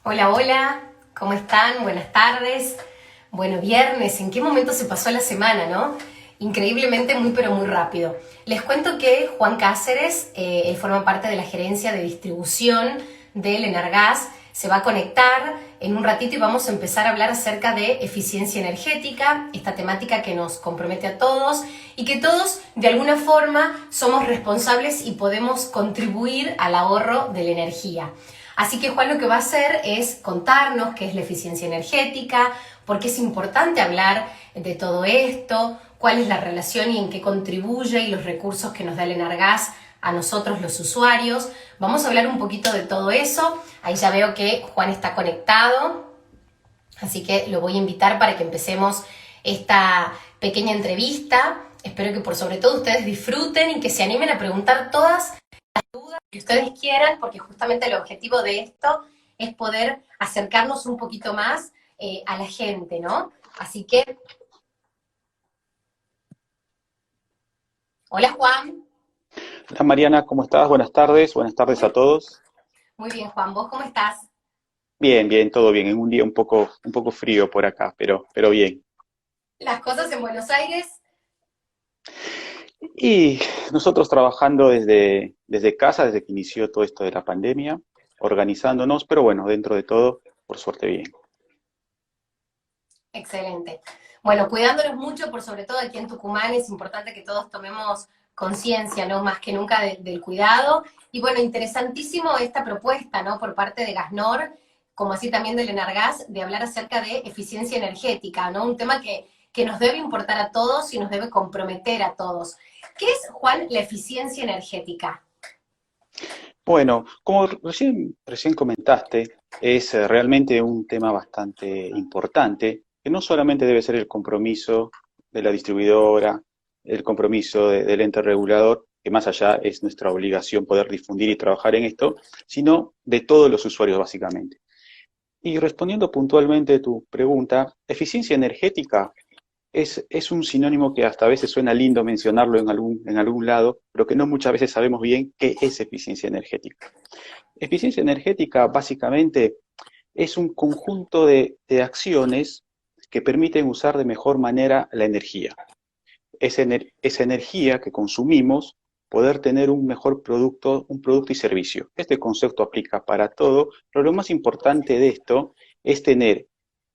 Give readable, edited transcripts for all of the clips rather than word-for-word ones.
Hola, hola, ¿cómo están? Buenas tardes. Bueno, viernes, ¿en qué momento se pasó la semana, no? Increíblemente muy pero muy rápido. Les cuento que Juan Cáceres, él forma parte de la gerencia de distribución del Enargás, se va a conectar en un ratito y vamos a empezar a hablar acerca de eficiencia energética, esta temática que nos compromete a todos y que todos de alguna forma somos responsables y podemos contribuir al ahorro de la energía. Así que Juan lo que va a hacer es contarnos qué es la eficiencia energética, por qué es importante hablar de todo esto, cuál es la relación y en qué contribuye y los recursos que nos da el Enargás a nosotros los usuarios. Vamos a hablar un poquito de todo eso. Ahí ya veo que Juan está conectado, así que lo voy a invitar para que empecemos esta pequeña entrevista. Espero que por sobre todo ustedes disfruten y que se animen a preguntar todas que ustedes quieran, porque justamente el objetivo de esto es poder acercarnos un poquito más a la gente, ¿no? Así que, hola Juan. Hola Mariana, ¿cómo estás? Buenas tardes a Muy, todos. muy bien Juan, ¿vos cómo estás? Bien, bien, todo bien. En un día un poco frío por acá, pero bien. Las cosas en Buenos Aires. Y nosotros trabajando desde casa, desde que inició todo esto de la pandemia, organizándonos, pero bueno, dentro de todo, por suerte bien. Excelente. Bueno, cuidándonos mucho, por sobre todo aquí en Tucumán, es importante que todos tomemos conciencia, ¿no? Más que nunca del cuidado. Y bueno, interesantísimo esta propuesta, ¿no? Por parte de Gasnor, como así también del Enargás, de hablar acerca de eficiencia energética, ¿no? Un tema que nos debe importar a todos y nos debe comprometer a todos. ¿Qué es, Juan, la eficiencia energética? Bueno, como recién comentaste, es realmente un tema bastante importante, que no solamente debe ser el compromiso de la distribuidora, el compromiso del ente regulador, que más allá es nuestra obligación poder difundir y trabajar en esto, sino de todos los usuarios básicamente. Y respondiendo puntualmente a tu pregunta, eficiencia energética es un sinónimo que hasta a veces suena lindo mencionarlo en algún lado, pero que no muchas veces sabemos bien qué es eficiencia energética. Eficiencia energética básicamente es un conjunto de acciones que permiten usar de mejor manera la energía. Esa energía que consumimos, poder tener un producto y servicio. Este concepto aplica para todo, pero lo más importante de esto es tener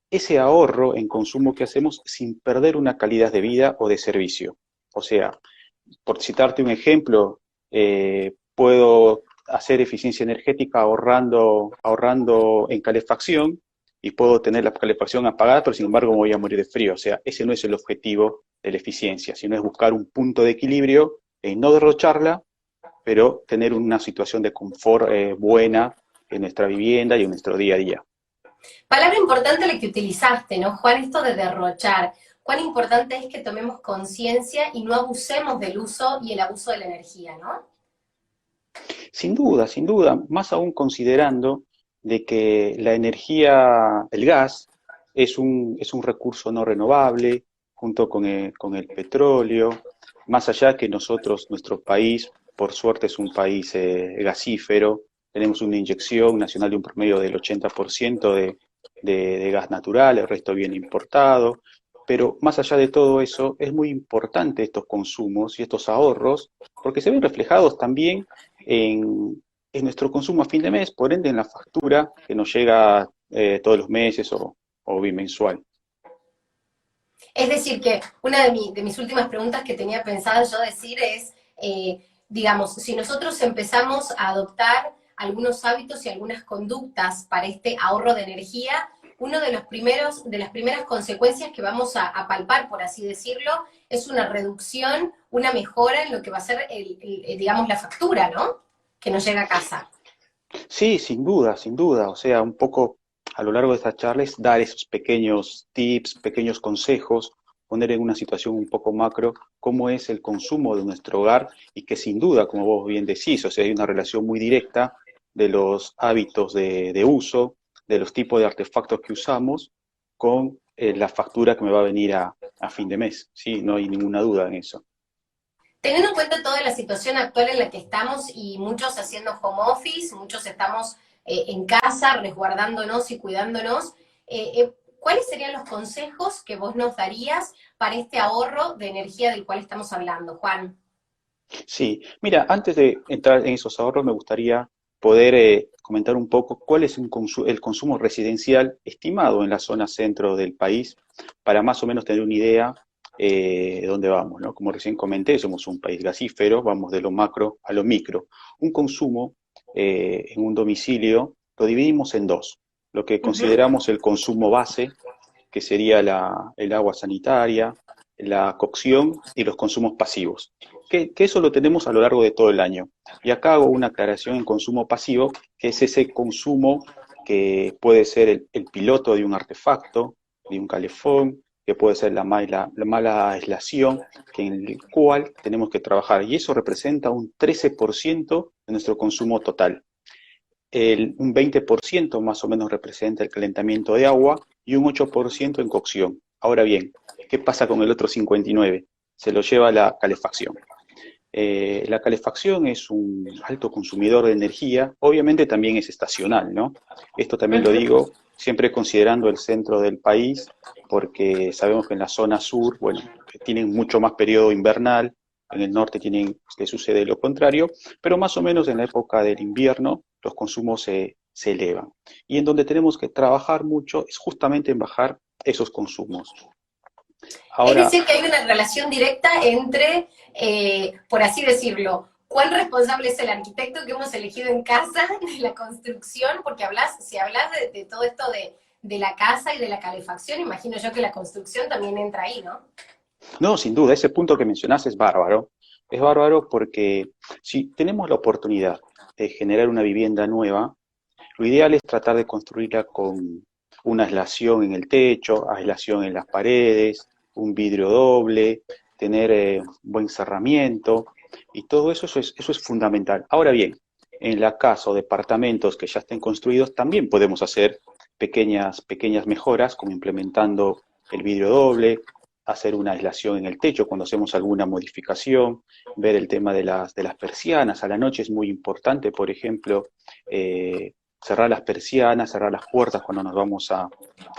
ese ahorro en consumo que hacemos sin perder una calidad de vida o de servicio. O sea, por citarte un ejemplo, puedo hacer eficiencia energética ahorrando en calefacción y puedo tener la calefacción apagada, pero sin embargo me voy a morir de frío. O sea, ese no es el objetivo de la eficiencia, sino es buscar un punto de equilibrio en no derrocharla, pero tener una situación de confort buena en nuestra vivienda y en nuestro día a día. Palabra importante la que utilizaste, ¿no, Juan? Esto de derrochar. Cuán importante es que tomemos conciencia y no abusemos del uso y el abuso de la energía, ¿no? Sin duda, más aún considerando de que la energía, el gas, es un recurso no renovable, junto con el petróleo, más allá que nosotros, nuestro país, por suerte es un país gasífero, tenemos una inyección nacional de un promedio del 80% de gas natural, el resto viene importado, pero más allá de todo eso, es muy importante estos consumos y estos ahorros, porque se ven reflejados también en nuestro consumo a fin de mes, por ende en la factura que nos llega todos los meses o bimensual. Es decir, que una de mis últimas preguntas que tenía pensada yo decir es, digamos, si nosotros empezamos a adoptar algunos hábitos y algunas conductas para este ahorro de energía, uno de los primeros, de las primeras consecuencias que vamos a palpar, por así decirlo, es una reducción, una mejora en lo que va a ser, digamos, la factura, ¿no? Que nos llega a casa. Sí, sin duda, o sea, un poco a lo largo de esta charla es dar esos pequeños tips, pequeños consejos, poner en una situación un poco macro cómo es el consumo de nuestro hogar y que sin duda, como vos bien decís, o sea, hay una relación muy directa de los hábitos de uso, de los tipos de artefactos que usamos con la factura que me va a venir a fin de mes, ¿sí? No hay ninguna duda en eso. Teniendo en cuenta toda la situación actual en la que estamos y muchos haciendo home office, muchos estamos en casa, resguardándonos y cuidándonos. ¿Cuáles serían los consejos que vos nos darías para este ahorro de energía del cual estamos hablando, Juan? Sí, mira, antes de entrar en esos ahorros, me gustaría poder comentar un poco cuál es el consumo residencial estimado en la zona centro del país, para más o menos tener una idea de dónde vamos, ¿no? Como recién comenté, somos un país gasífero, vamos de lo macro a lo micro. Un consumo en un domicilio lo dividimos en dos: lo que Ujú. consideramos el consumo base, que sería el agua sanitaria, la cocción y los consumos pasivos. Que eso lo tenemos a lo largo de todo el año. Y acá hago una aclaración en consumo pasivo, que es ese consumo que puede ser el piloto de un artefacto, de un calefón, que puede ser la mala aislación, que en el cual tenemos que trabajar. Y eso representa un 13% de nuestro consumo total. Un 20% más o menos representa el calentamiento de agua y un 8% en cocción. Ahora bien, ¿qué pasa con el otro 59%? Se lo lleva la calefacción. La calefacción es un alto consumidor de energía, obviamente también es estacional, ¿no? Esto también lo Ujú. digo siempre considerando el centro del país, porque sabemos que en la zona sur, bueno, tienen mucho más periodo invernal, en el norte le sucede lo contrario, pero más o menos en la época del invierno los consumos se elevan. Y en donde tenemos que trabajar mucho es justamente en bajar esos consumos. Es Ahora, decir, que hay una relación directa entre, por así decirlo, cuán responsable es el arquitecto que hemos elegido en casa de la construcción, porque si hablas de todo esto de la casa y de la calefacción, imagino yo que la construcción también entra ahí, ¿no? no, sin duda, ese punto que mencionas es bárbaro. Es bárbaro porque si tenemos la oportunidad de generar una vivienda nueva, lo ideal es tratar de construirla con una aislación en el techo, aislación en las paredes, un vidrio doble, tener buen cerramiento, y todo eso, eso es fundamental. Ahora bien, en la casa o departamentos que ya estén construidos, también podemos hacer pequeñas mejoras, como implementando el vidrio doble, hacer una aislación en el techo cuando hacemos alguna modificación, ver el tema de las persianas. A la noche es muy importante, por ejemplo, cerrar las persianas, cerrar las puertas cuando nos vamos a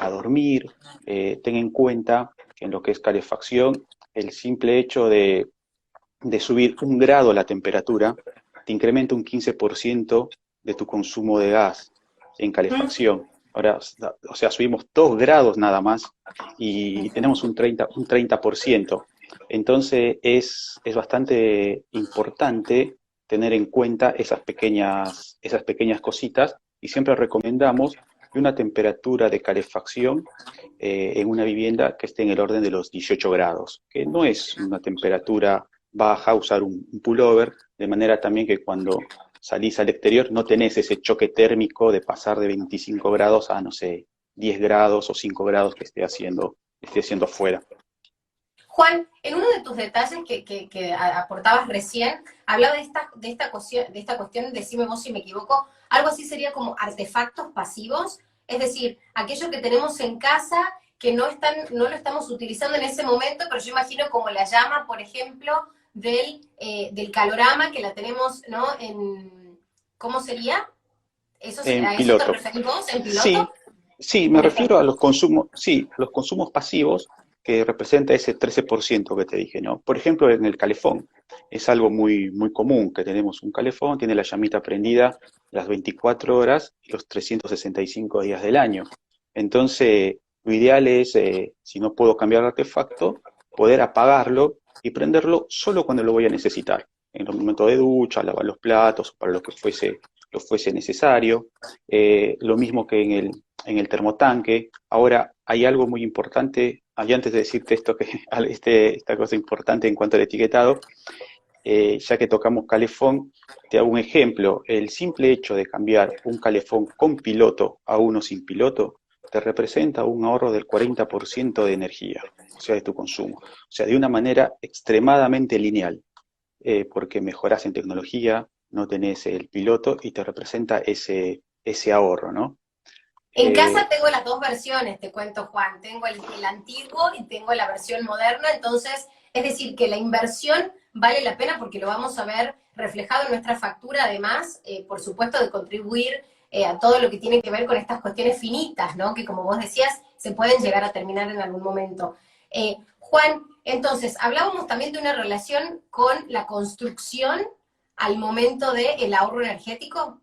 dormir. Ten en cuenta que en lo que es calefacción, el simple hecho de subir 1 grado la temperatura te incrementa un 15% de tu consumo de gas en calefacción. Ahora, o sea, subimos 2 grados nada más y tenemos un 30%. Entonces es bastante importante tener en cuenta esas pequeñas cositas, y siempre recomendamos una temperatura de calefacción en una vivienda que esté en el orden de los 18 grados, que no es una temperatura baja, usar un pullover, de manera también que cuando salís al exterior no tenés ese choque térmico de pasar de 25 grados a, no sé, 10 grados o 5 grados esté haciendo afuera. Juan, en uno de tus detalles que aportabas recién, hablaba de esta cuestión, decime vos si me equivoco, algo así sería como artefactos pasivos, es decir, aquello que tenemos en casa que no lo estamos utilizando en ese momento, pero yo imagino como la llama, por ejemplo, del calorama, que la tenemos, ¿no? ¿Cómo sería? En ¿A eso te piloto. referís vos, en piloto? Sí, sí, me Por refiero a ejemplo. los consumos, sí, a los consumos pasivos, que representa ese 13% que te dije, ¿no? Por ejemplo, en el calefón, es algo muy común que tenemos un calefón, tiene la llamita prendida las 24 horas y los 365 días del año. Entonces, lo ideal es, si no puedo cambiar de artefacto, poder apagarlo y prenderlo solo cuando lo voy a necesitar, en los momentos de ducha, lavar los platos, o para lo fuese necesario. Lo mismo que en el termotanque. Ahora, hay algo muy importante, y antes de decirte esta cosa importante en cuanto al etiquetado, ya que tocamos calefón, te hago un ejemplo. El simple hecho de cambiar un calefón con piloto a uno sin piloto te representa un ahorro del 40% de energía, o sea, de tu consumo. O sea, de una manera extremadamente lineal, porque mejoras en tecnología, no tenés el piloto y te representa ese ahorro, ¿no? En casa Eh, tengo las dos versiones, te cuento, Juan. Tengo el antiguo y tengo la versión moderna. Entonces, es decir, que la inversión vale la pena porque lo vamos a ver reflejado en nuestra factura, además, por supuesto, de contribuir a todo lo que tiene que ver con estas cuestiones finitas, ¿no? Que como vos decías, se pueden llegar a terminar en algún momento. Juan, entonces, hablábamos también de una relación con la construcción al momento del ahorro energético.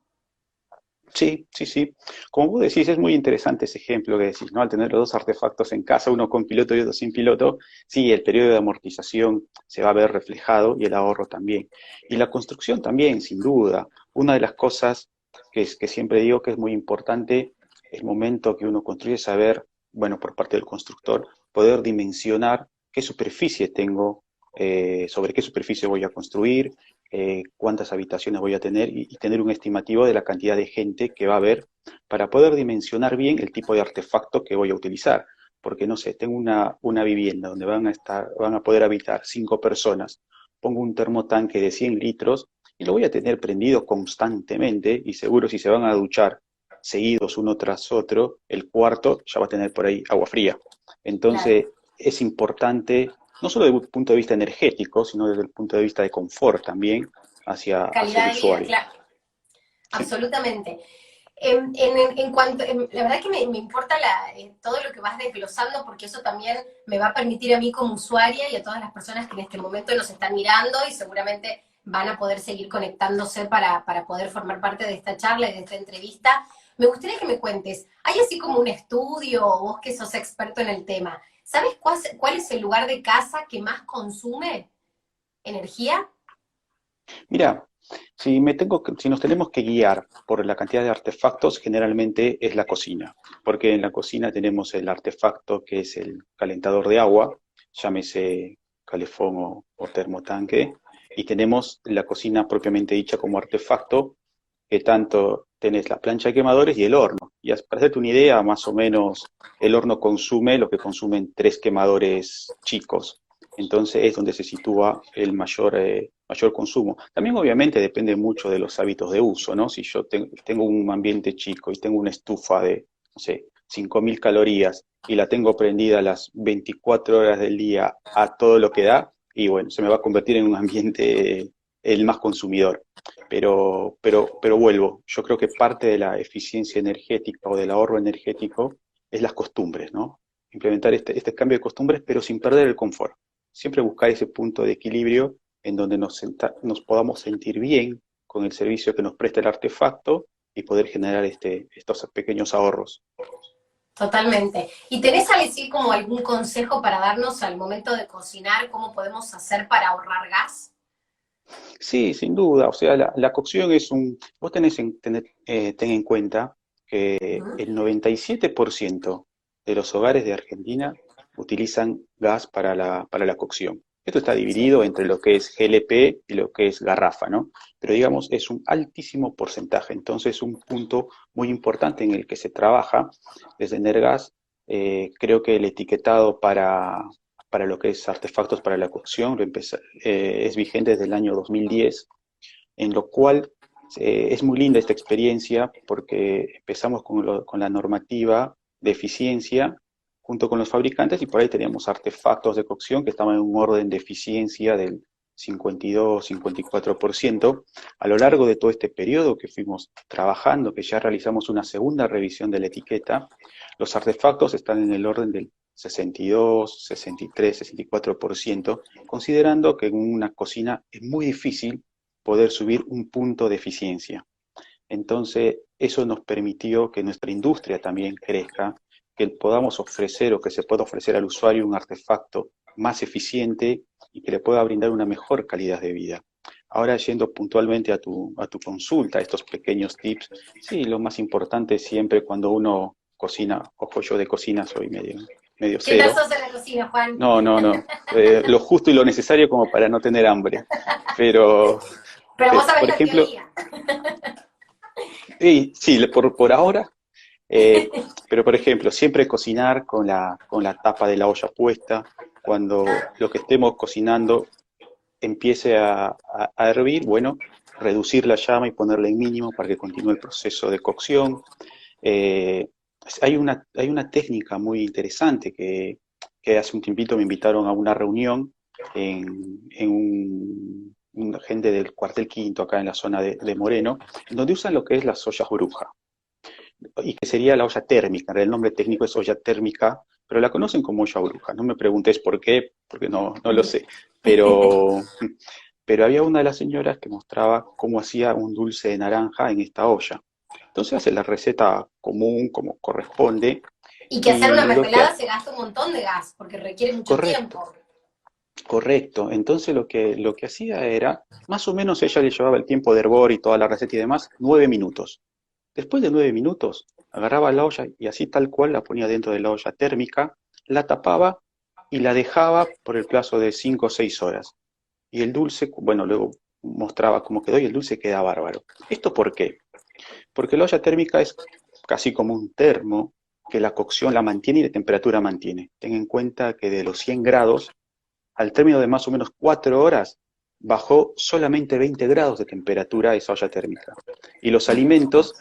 Sí, sí, sí. Como vos decís, es muy interesante ese ejemplo que decís, ¿no? Al tener los dos artefactos en casa, uno con piloto y otro sin piloto, sí, el periodo de amortización se va a ver reflejado y el ahorro también. Y la construcción también, sin duda. Una de las cosas que siempre digo que es muy importante, el momento que uno construye, saber, bueno, por parte del constructor, poder dimensionar qué superficie tengo, sobre qué superficie voy a construir, cuántas habitaciones voy a tener y tener un estimativo de la cantidad de gente que va a haber para poder dimensionar bien el tipo de artefacto que voy a utilizar. Porque, no sé, tengo una vivienda donde van a poder habitar 5 personas, pongo un termotanque de 100 litros y lo voy a tener prendido constantemente y seguro si se van a duchar seguidos uno tras otro, el cuarto ya va a tener por ahí agua fría. Claro. Entonces, es importante no solo desde el punto de vista energético, sino desde el punto de vista de confort también hacia el Calidad de vida, usuario. claro. Sí. Absolutamente. En cuanto, la verdad que me importa todo lo que vas desglosando porque eso también me va a permitir a mí como usuaria y a todas las personas que en este momento nos están mirando y seguramente van a poder seguir conectándose para poder formar parte de esta charla y de esta entrevista. Me gustaría que me cuentes, ¿hay así como un estudio, o vos que sos experto en el tema, ¿sabes cuál es el lugar de casa que más consume energía? Mira, si nos tenemos que guiar por la cantidad de artefactos, generalmente es la cocina, porque en la cocina tenemos el artefacto que es el calentador de agua, llámese calefón o termotanque, y tenemos la cocina propiamente dicha como artefacto, que tanto tenés la plancha de quemadores y el horno. Para hacerte una idea, más o menos el horno consume lo que consumen 3 quemadores chicos. Entonces es donde se sitúa el mayor consumo. También obviamente depende mucho de los hábitos de uso, ¿no? Si yo tengo un ambiente chico y tengo una estufa de, no sé, 5.000 calorías y la tengo prendida las 24 horas del día a todo lo que da, y bueno, se me va a convertir en un ambiente el más consumidor. Pero vuelvo, yo creo que parte de la eficiencia energética o del ahorro energético es las costumbres, ¿no? Implementar este cambio de costumbres, pero sin perder el confort. Siempre buscar ese punto de equilibrio en donde nos podamos sentir bien con el servicio que nos presta el artefacto y poder generar estos pequeños ahorros. Totalmente. ¿Y tenés así como algún consejo para darnos al momento de cocinar, cómo podemos hacer para ahorrar gas? Sí, sin duda. O sea, la cocción es un... Vos ten en cuenta que Ujú. el 97% de los hogares de Argentina utilizan gas para la cocción. Esto está Sí, dividido entre lo que es GLP y lo que es garrafa, ¿no? Pero digamos, es un altísimo porcentaje. Entonces, un punto muy importante en el que se trabaja desde Energas, creo que el etiquetado para lo que es artefactos para la cocción es vigente desde el año 2010, en lo cual es muy linda esta experiencia porque empezamos con la normativa de eficiencia junto con los fabricantes y por ahí teníamos artefactos de cocción que estaban en un orden de eficiencia del 52-54%. A lo largo de todo este periodo que fuimos trabajando, que ya realizamos una segunda revisión de la etiqueta, los artefactos están en el orden del 62, 63, 64%, considerando que en una cocina es muy difícil poder subir un punto de eficiencia. Entonces, eso nos permitió que nuestra industria también crezca, que podamos ofrecer o que se pueda ofrecer al usuario un artefacto más eficiente y que le pueda brindar una mejor calidad de vida. Ahora, yendo puntualmente a tu consulta, estos pequeños tips, sí, lo más importante siempre cuando uno cocina, ojo, yo de cocina soy medio ¿Qué tal cero. sos en la cocina, Juan? No, no, no. Lo justo y lo necesario como para no tener hambre. Pero, Pero vos sabés por la ejemplo, teoría. sí, por ahora, eh, pero por ejemplo, siempre cocinar con la tapa de la olla puesta, cuando lo que estemos cocinando empiece a hervir, bueno, reducir la llama y ponerla en mínimo para que continúe el proceso de cocción. Eh, hay una técnica muy interesante que hace un tiempito me invitaron a una reunión en una gente del cuartel quinto acá en la zona de Moreno, en donde usan lo que es las ollas brujas. y que sería la olla térmica. El nombre técnico es olla térmica, pero la conocen como olla bruja. No me preguntes por qué, porque no lo sé. Pero, pero había una de las señoras que mostraba cómo hacía un dulce de naranja en esta olla. Entonces hace la receta común, como corresponde, Y que hacer una y lo que... mermelada se gasta un montón de gas, porque requiere mucho Correcto, tiempo. correcto. Entonces lo que hacía era, más o menos ella le llevaba el tiempo de hervor y toda la receta y demás, 9 minutos. Después de 9 minutos, agarraba la olla y así tal cual la ponía dentro de la olla térmica, la tapaba y la dejaba por el plazo de 5 o 6 horas. Y el dulce, bueno, luego mostraba cómo quedó y el dulce queda bárbaro. ¿Esto por qué? Porque la olla térmica es casi como un termo que la cocción la mantiene y la temperatura mantiene. Ten en cuenta que de los 100 grados, al término de más o menos 4 horas, bajó solamente 20 grados de temperatura esa olla térmica. Y los alimentos,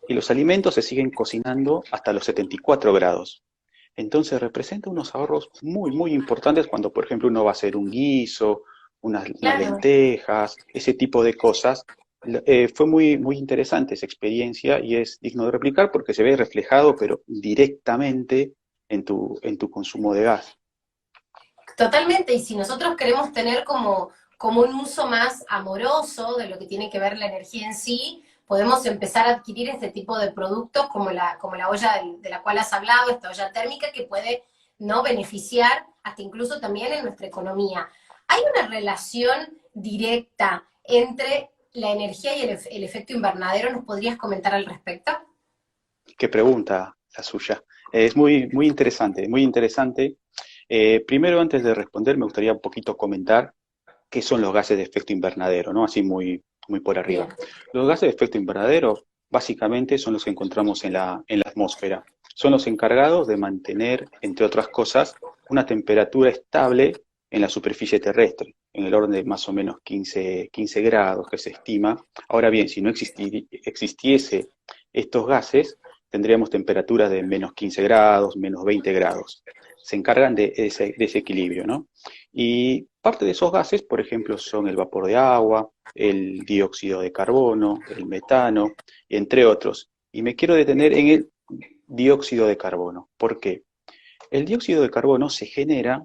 y los alimentos se siguen cocinando hasta los 74 grados. Entonces representa unos ahorros muy, muy importantes cuando, por ejemplo, uno va a hacer un guiso, unas Claro. lentejas, ese tipo de cosas. Fue muy, muy interesante esa experiencia y es digno de replicar porque se ve reflejado, pero directamente en tu consumo de gas. Totalmente, y si nosotros queremos tener como un uso más amoroso de lo que tiene que ver la energía en sí, podemos empezar a adquirir este tipo de productos como la olla de la cual has hablado, esta olla térmica que puede no beneficiar hasta incluso también en nuestra economía. ¿Hay una relación directa entre la energía y el efecto invernadero? ¿Nos podrías comentar al respecto? Qué pregunta la suya. Es muy, muy interesante, muy interesante. Primero, antes de responder, me gustaría un poquito comentar qué son los gases de efecto invernadero, ¿no? Así muy, muy por Bien. arriba. Los gases de efecto invernadero básicamente son los que encontramos en la atmósfera. Son los encargados de mantener, entre otras cosas, una temperatura estable en la superficie terrestre, en el orden de más o menos 15 grados que se estima. Ahora bien, si no existiese estos gases, tendríamos temperaturas de menos 15 grados, menos 20 grados. Se encargan de ese equilibrio, ¿no? Y parte de esos gases, por ejemplo, son el vapor de agua, el dióxido de carbono, el metano, entre otros. Y me quiero detener en el dióxido de carbono. ¿Por qué? El dióxido de carbono se genera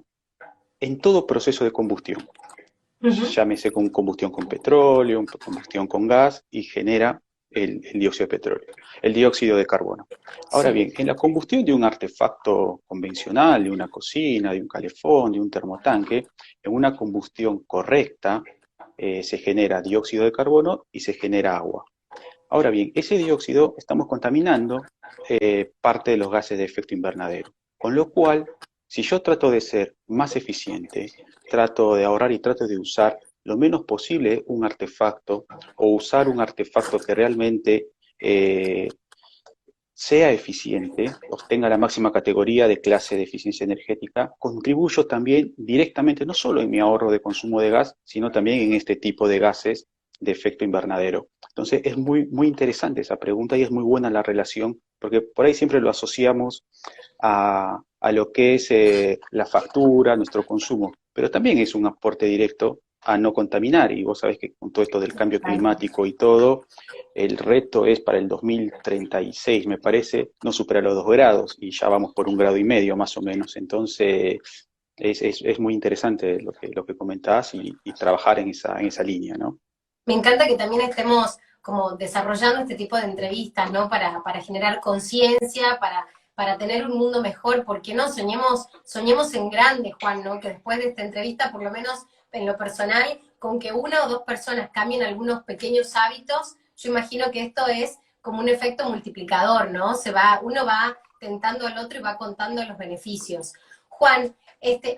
en todo proceso de combustión. Ujú. Llámese con combustión con petróleo, combustión con gas, y genera el dióxido de petróleo, el dióxido de carbono. Ahora Sí. bien, en la combustión de un artefacto convencional, de una cocina, de un calefón, de un termotanque, en una combustión correcta, se genera dióxido de carbono y se genera agua. Ahora bien, ese dióxido estamos contaminando parte de los gases de efecto invernadero. Con lo cual, si yo trato de ser más eficiente, trato de ahorrar y trato de usar lo menos posible un artefacto o usar un artefacto que realmente sea eficiente, obtenga la máxima categoría de clase de eficiencia energética, contribuyo también directamente, no solo en mi ahorro de consumo de gas, sino también en este tipo de gases de efecto invernadero. Entonces es muy, muy interesante esa pregunta y es muy buena la relación, porque por ahí siempre lo asociamos a lo que es la factura, nuestro consumo, pero también es un aporte directo a no contaminar. Y vos sabés que con todo esto del cambio climático y todo, el reto es para el 2036, me parece, no superar los 2 grados y ya vamos por 1,5 grados más o menos. Entonces, es muy interesante lo que comentás y trabajar en esa línea, ¿no? Me encanta que también estemos como desarrollando este tipo de entrevistas, ¿no? Para generar conciencia, para tener un mundo mejor, porque no soñemos en grande, Juan, ¿no? Que después de esta entrevista, por lo menos en lo personal, con que una o dos personas cambien algunos pequeños hábitos, yo imagino que esto es como un efecto multiplicador, ¿no? Uno va tentando al otro y va contando los beneficios. Juan,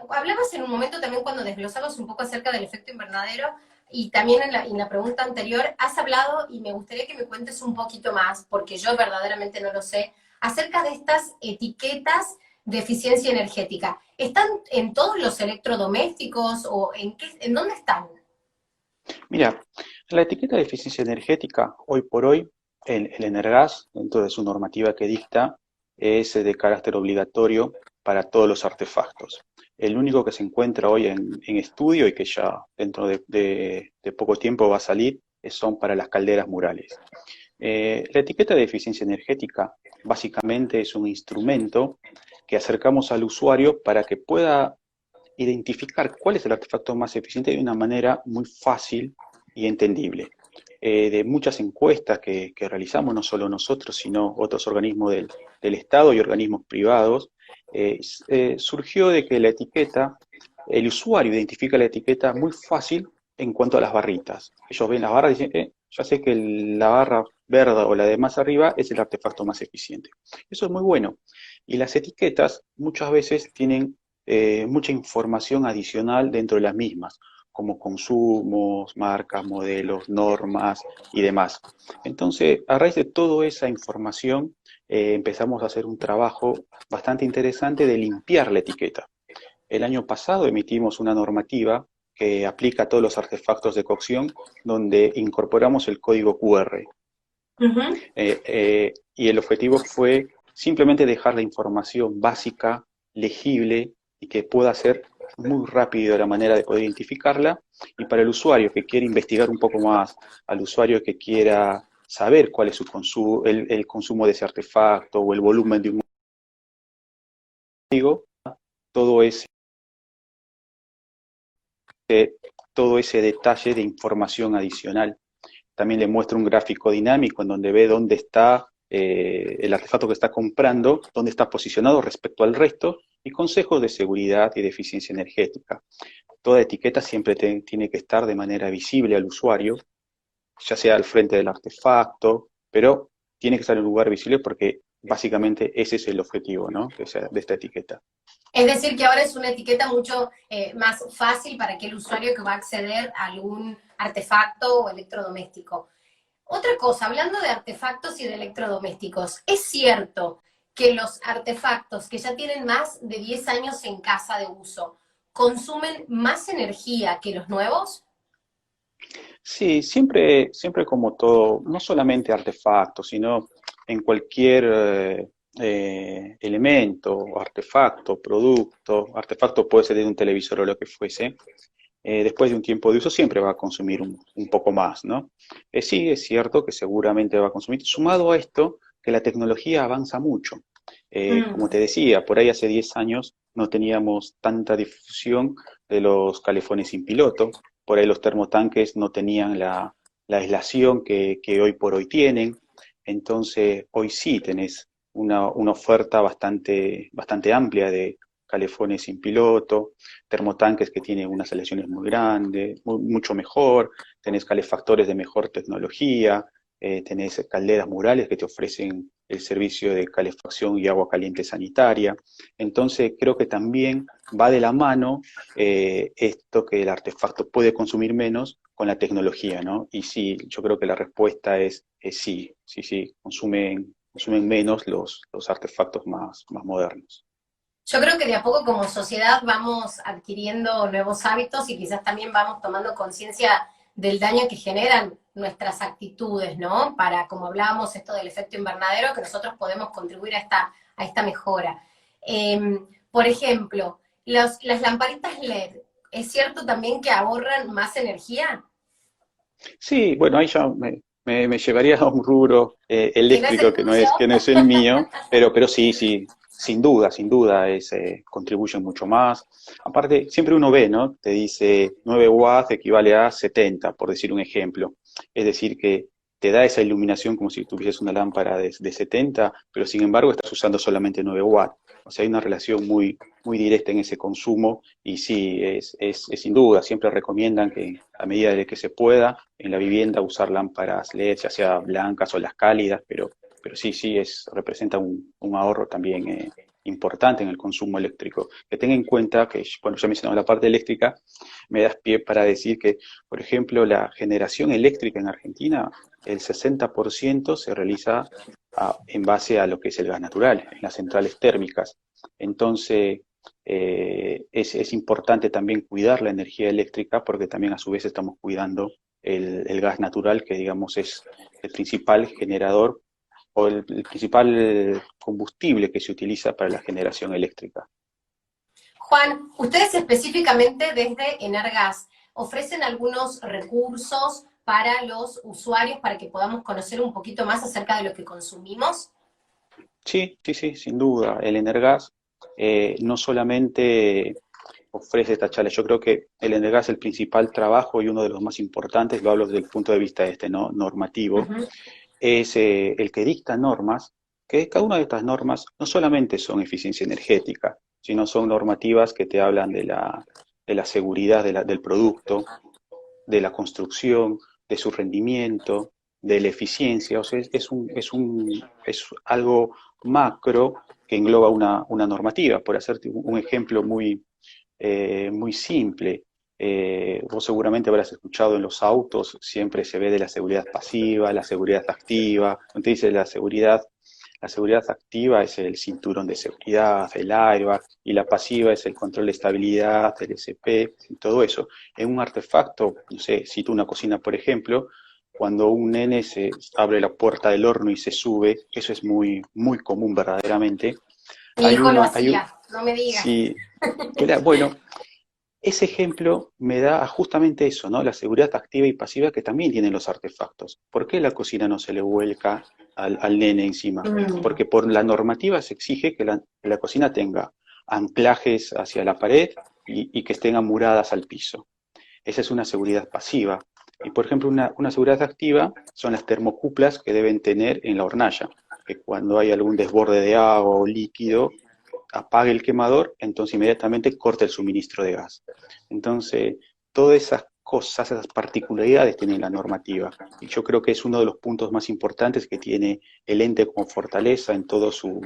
hablabas en un momento también cuando desglosabas un poco acerca del efecto invernadero, y también en la pregunta anterior has hablado, y me gustaría que me cuentes un poquito más, porque yo verdaderamente no lo sé, acerca de estas etiquetas de eficiencia energética. ¿Están en todos los electrodomésticos o en dónde están? Mira, la etiqueta de eficiencia energética, hoy por hoy, el Energas, dentro de su normativa que dicta, es de carácter obligatorio para todos los artefactos. El único que se encuentra hoy en estudio y que ya dentro de poco tiempo va a salir son para las calderas murales. La etiqueta de eficiencia energética básicamente es un instrumento que acercamos al usuario para que pueda identificar cuál es el artefacto más eficiente de una manera muy fácil y entendible. De muchas encuestas que realizamos, no solo nosotros, sino otros organismos del Estado y organismos privados, surgió de que la etiqueta, el usuario identifica la etiqueta muy fácil en cuanto a las barritas. Ellos ven las barras y dicen, ya sé que la barra verde o la de más arriba es el artefacto más eficiente. Eso es muy bueno. Y las etiquetas muchas veces tienen mucha información adicional dentro de las mismas, como consumos, marcas, modelos, normas y demás. Entonces, a raíz de toda esa información, empezamos a hacer un trabajo bastante interesante de limpiar la etiqueta. El año pasado emitimos una normativa que aplica a todos los artefactos de cocción, donde incorporamos el código QR. Ujú. Y el objetivo fue simplemente dejar la información básica, legible y que pueda ser muy rápido la manera de poder identificarla. Y para el usuario que quiere investigar un poco más, al usuario que quiera saber cuál es su consumo, el consumo de ese artefacto o el volumen de un código, todo ese, todo ese detalle de información adicional. También le muestra un gráfico dinámico en donde ve dónde está el artefacto que está comprando, dónde está posicionado respecto al resto, y consejos de seguridad y de eficiencia energética. Toda etiqueta siempre tiene que estar de manera visible al usuario, ya sea al frente del artefacto, pero tiene que estar en un lugar visible porque básicamente ese es el objetivo, ¿no? De esta etiqueta. Es decir, que ahora es una etiqueta mucho más fácil para aquel usuario que va a acceder a algún artefacto o electrodoméstico. Otra cosa, hablando de artefactos y de electrodomésticos, ¿es cierto que los artefactos que ya tienen más de 10 años en casa de uso consumen más energía que los nuevos? Sí, siempre como todo, no solamente artefactos, sino en cualquier elemento, artefacto, producto, artefacto puede ser de un televisor o lo que fuese, después de un tiempo de uso siempre va a consumir un poco más, ¿no? Sí, es cierto que seguramente va a consumir. Sumado a esto, que la tecnología avanza mucho. Como te decía, por ahí hace 10 años no teníamos tanta difusión de los calefones sin piloto, por ahí los termotanques no tenían la aislación que hoy por hoy tienen, entonces hoy sí tenés una oferta bastante amplia de calefones sin piloto, termotanques que tienen unas aleaciones muy grandes, mucho mejor, tenés calefactores de mejor tecnología, tenés calderas murales que te ofrecen el servicio de calefacción y agua caliente sanitaria. Entonces creo que también va de la mano esto que el artefacto puede consumir menos con la tecnología, ¿no? Y sí, yo creo que la respuesta es sí, consumen menos los artefactos más modernos. Yo creo que de a poco como sociedad vamos adquiriendo nuevos hábitos y quizás también vamos tomando conciencia del daño que generan nuestras actitudes, ¿no? Para, como hablábamos, esto del efecto invernadero, que nosotros podemos contribuir a esta mejora. Por ejemplo, las lamparitas LED, ¿es cierto también que ahorran más energía? Sí, bueno, ahí ya me llevaría a un rubro Que no es eléctrico el tuyo. que no es el mío, pero sí, sin duda contribuyen mucho más. Aparte, siempre uno ve, ¿no? Te dice 9 watts equivale a 70, por decir un ejemplo. Es decir, que te da esa iluminación como si tuvieses una lámpara de 70, pero sin embargo estás usando solamente 9 watts. O sea, hay una relación muy directa en ese consumo y sí, es sin duda, siempre recomiendan que a medida de que se pueda en la vivienda usar lámparas LED, ya sea blancas o las cálidas, pero sí, representa un ahorro también importante en el consumo eléctrico. Que tenga en cuenta que, bueno, ya mencionaba la parte eléctrica, me das pie para decir que, por ejemplo, la generación eléctrica en Argentina, el 60% se realiza en base a lo que es el gas natural, en las centrales térmicas. Entonces, es importante también cuidar la energía eléctrica porque también a su vez estamos cuidando el gas natural, que digamos es el principal generador o el principal combustible que se utiliza para la generación eléctrica. Juan, ustedes específicamente desde Enargas ofrecen algunos recursos para los usuarios para que podamos conocer un poquito más acerca de lo que consumimos. Sí, sí, sí, sin duda. El Energas no solamente ofrece esta charla, yo creo que el Energas es el principal trabajo y uno de los más importantes, lo hablo desde el punto de vista este, ¿no? normativo, Ujú. es el que dicta normas, que cada una de estas normas no solamente son eficiencia energética, sino son normativas que te hablan de la seguridad del producto, de la construcción, de su rendimiento, de la eficiencia. O sea, es algo macro que engloba una normativa. Por hacerte un ejemplo muy simple, vos seguramente habrás escuchado en los autos, siempre se ve de la seguridad pasiva, la seguridad activa. Entonces dice la seguridad activa es el cinturón de seguridad, el airbag, y la pasiva es el control de estabilidad, el SP, y todo eso. En un artefacto, no sé, cito una cocina, por ejemplo, cuando un nene se abre la puerta del horno y se sube, eso es muy común verdaderamente. Mi Hay hijo lo una, hay un, hacía, no me digas. sí, bueno, ese ejemplo me da justamente eso, ¿no? La seguridad activa y pasiva que también tienen los artefactos. ¿Por qué la cocina no se le vuelca al nene encima? Mm. Porque por la normativa se exige que la cocina tenga anclajes hacia la pared y que estén amuradas al piso. Esa es una seguridad pasiva. Y por ejemplo, una seguridad activa son las termocuplas que deben tener en la hornalla, que cuando hay algún desborde de agua o líquido, apague el quemador, entonces inmediatamente corta el suministro de gas. Entonces, todas esas cosas, esas particularidades tiene la normativa. Y yo creo que es uno de los puntos más importantes que tiene el ente como fortaleza en toda su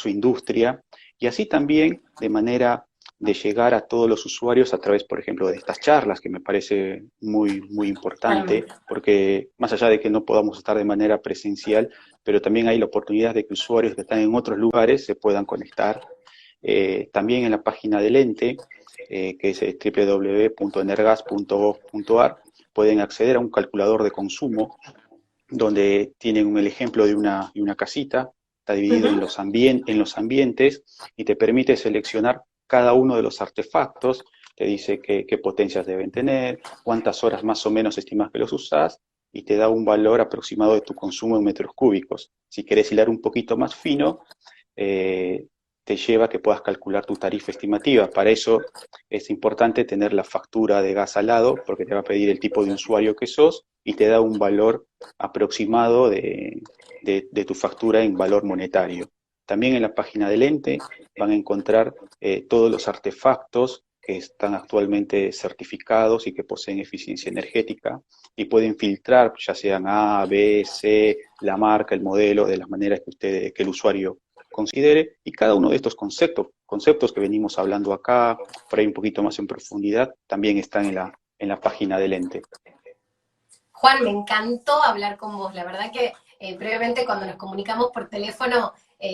industria. Y así también de manera de llegar a todos los usuarios a través, por ejemplo, de estas charlas, que me parece muy importante, Totalmente. porque más allá de que no podamos estar de manera presencial, pero también hay la oportunidad de que usuarios que están en otros lugares se puedan conectar. También en la página del ente, que es www.energas.gov.ar, pueden acceder a un calculador de consumo donde tienen el ejemplo de una casita, está dividido Ujú. en los ambientes y te permite seleccionar cada uno de los artefactos, te dice qué potencias deben tener, cuántas horas más o menos estimas que los usás y te da un valor aproximado de tu consumo en metros cúbicos. Si querés hilar un poquito más fino, eh, te lleva a que puedas calcular tu tarifa estimativa. Para eso es importante tener la factura de gas al lado, porque te va a pedir el tipo de usuario que sos y te da un valor aproximado de tu factura en valor monetario. También en la página del ente van a encontrar todos los artefactos que están actualmente certificados y que poseen eficiencia energética y pueden filtrar, ya sean A, B, C, la marca, el modelo, de las maneras que el usuario considere, y cada uno de estos conceptos que venimos hablando acá, por ahí un poquito más en profundidad, también están en la página del ente. Juan, me encantó hablar con vos. La verdad que previamente cuando nos comunicamos por teléfono,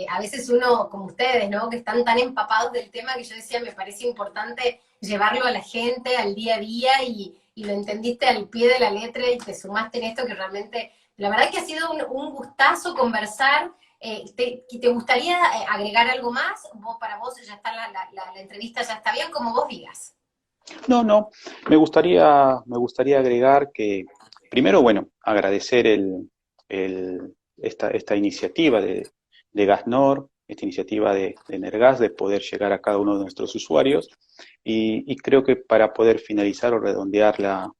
a veces uno, como ustedes, ¿no? Que están tan empapados del tema que yo decía, me parece importante llevarlo a la gente, al día a día, y lo entendiste al pie de la letra y te sumaste en esto que realmente, la verdad que ha sido un gustazo conversar. ¿Te gustaría agregar algo más? Para vos ya está la entrevista, ya está bien, como vos digas. No, no, me gustaría agregar que, primero, bueno, agradecer esta iniciativa de Gasnor, esta iniciativa de Energas, de poder llegar a cada uno de nuestros usuarios, y creo que para poder finalizar o redondear la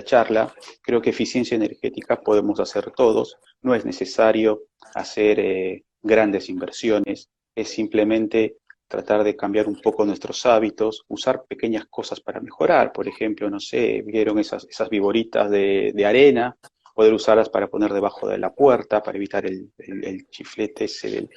charla, creo que eficiencia energética podemos hacer todos, no es necesario hacer grandes inversiones, es simplemente tratar de cambiar un poco nuestros hábitos, usar pequeñas cosas para mejorar. Por ejemplo, no sé, vieron esas viboritas de arena, poder usarlas para poner debajo de la puerta, para evitar el chiflete ese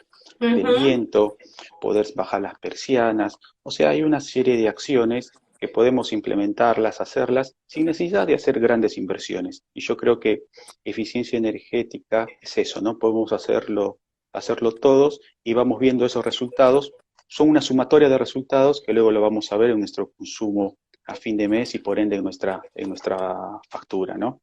Uh del -huh. viento, poder bajar las persianas. O sea, hay una serie de acciones que podemos implementarlas, hacerlas, sin necesidad de hacer grandes inversiones. Y yo creo que eficiencia energética es eso, ¿no? Podemos hacerlo todos y vamos viendo esos resultados. Son una sumatoria de resultados que luego lo vamos a ver en nuestro consumo a fin de mes y por ende en nuestra factura, ¿no?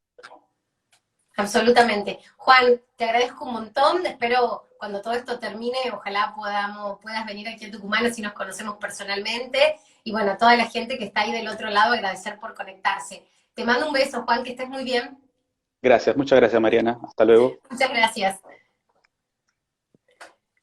Absolutamente. Juan, te agradezco un montón. Espero cuando todo esto termine, ojalá puedas venir aquí a Tucumán, así nos conocemos personalmente. Y bueno, a toda la gente que está ahí del otro lado, agradecer por conectarse. Te mando un beso, Juan, que estés muy bien. Gracias, muchas gracias Mariana. Hasta luego. Muchas gracias.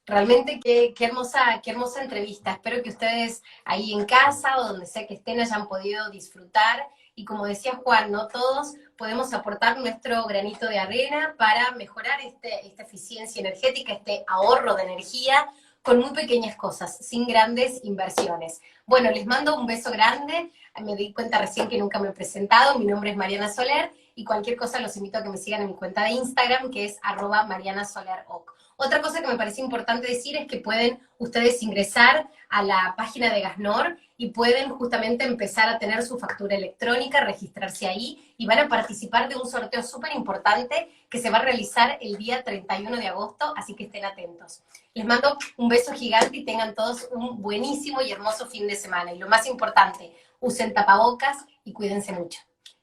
Realmente qué hermosa entrevista. Espero que ustedes ahí en casa o donde sea que estén hayan podido disfrutar. Y como decía Juan, no todos podemos aportar nuestro granito de arena para mejorar esta eficiencia energética, este ahorro de energía con muy pequeñas cosas, sin grandes inversiones. Bueno, les mando un beso grande. Me di cuenta recién que nunca me he presentado. Mi nombre es Mariana Soler y cualquier cosa los invito a que me sigan en mi cuenta de Instagram, que es @marianasoleroc. Otra cosa que me parece importante decir es que pueden ustedes ingresar a la página de Gasnor y pueden justamente empezar a tener su factura electrónica, registrarse ahí y van a participar de un sorteo súper importante que se va a realizar el día 31 de agosto, así que estén atentos. Les mando un beso gigante y tengan todos un buenísimo y hermoso fin de semana. Y lo más importante, usen tapabocas y cuídense mucho.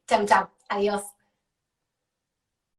Chau, chau. Adiós.